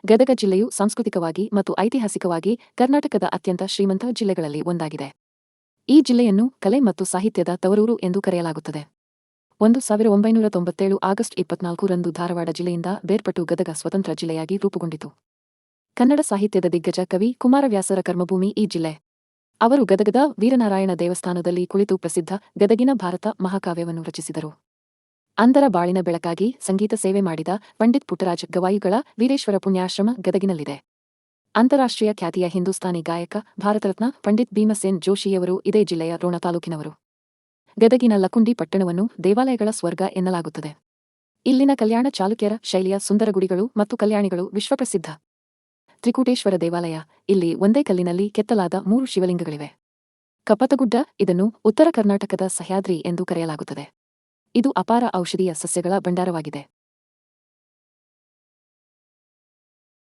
ಗದಗ ಜಿಲ್ಲೆಯು ಸಾಂಸ್ಕೃತಿಕವಾಗಿ ಮತ್ತು ಐತಿಹಾಸಿಕವಾಗಿ ಕರ್ನಾಟಕದ ಅತ್ಯಂತ ಶ್ರೀಮಂತ ಜಿಲ್ಲೆಗಳಲ್ಲಿ ಒಂದಾಗಿದೆ. ಈ ಜಿಲ್ಲೆಯನ್ನು ಕಲೆ ಮತ್ತು ಸಾಹಿತ್ಯದ ತವರೂರು ಎಂದು ಕರೆಯಲಾಗುತ್ತದೆ. 1997 ಆಗಸ್ಟ್ 24ರಂದು ಧಾರವಾಡ ಜಿಲ್ಲೆಯಿಂದ ಬೇರ್ಪಟ್ಟು ಗದಗ ಸ್ವತಂತ್ರ ಜಿಲ್ಲೆಯಾಗಿ ರೂಪುಗೊಂಡಿತು. ಕನ್ನಡ ಸಾಹಿತ್ಯದ ದಿಗ್ಗಜ ಕವಿ ಕುಮಾರವ್ಯಾಸರ ಕರ್ಮಭೂಮಿ ಈ ಜಿಲ್ಲೆ. ಅವರು ಗದಗದ ವೀರನಾರಾಯಣ ದೇವಸ್ಥಾನದಲ್ಲಿ ಕುಳಿತು ಪ್ರಸಿದ್ಧ ಗದಗಿನ ಭಾರತ ಮಹಾಕಾವ್ಯವನ್ನು ರಚಿಸಿದರು. ಅಂಧರ ಬಾಳಿನ ಬೆಳಕಾಗಿ ಸಂಗೀತ ಸೇವೆ ಮಾಡಿದ ಪಂಡಿತ್ ಪುಟ್ಟರಾಜ ಗವಾಯಿಗಳ ವೀರೇಶ್ವರ ಪುಣ್ಯಾಶ್ರಮ ಗದಗಿನಲ್ಲಿದೆ. ಅಂತಾರಾಷ್ಟ್ರೀಯ ಖ್ಯಾತಿಯ ಹಿಂದೂಸ್ತಾನಿ ಗಾಯಕ ಭಾರತರತ್ನ ಪಂಡಿತ್ ಭೀಮಸೇನ್ ಜೋಶಿಯವರು ಇದೇ ಜಿಲ್ಲೆಯ ರೋಣ ತಾಲೂಕಿನವರು. ಗದಗಿನ ಲಕುಂಡಿ ಪಟ್ಟಣವನ್ನು ದೇವಾಲಯಗಳ ಸ್ವರ್ಗ ಎನ್ನಲಾಗುತ್ತದೆ. ಇಲ್ಲಿನ ಕಲ್ಯಾಣ ಚಾಲುಕ್ಯರ ಶೈಲಿಯ ಸುಂದರ ಗುಡಿಗಳು ಮತ್ತು ಕಲ್ಯಾಣಿಗಳು ವಿಶ್ವಪ್ರಸಿದ್ಧ. ತ್ರಿಕೂಟೇಶ್ವರ ದೇವಾಲಯ, ಇಲ್ಲಿ ಒಂದೇ ಕಲ್ಲಿನಲ್ಲಿ ಕೆತ್ತಲಾದ 3 ಶಿವಲಿಂಗಗಳಿವೆ. ಕಪ್ಪತಗುಡ್ಡ, ಇದನ್ನು ಉತ್ತರ ಕರ್ನಾಟಕದ ಸಹ್ಯಾದ್ರಿ ಎಂದು ಕರೆಯಲಾಗುತ್ತದೆ. ಇದು ಅಪಾರ ಔಷಧೀಯ ಸಸ್ಯಗಳ ಭಂಡಾರವಾಗಿದೆ.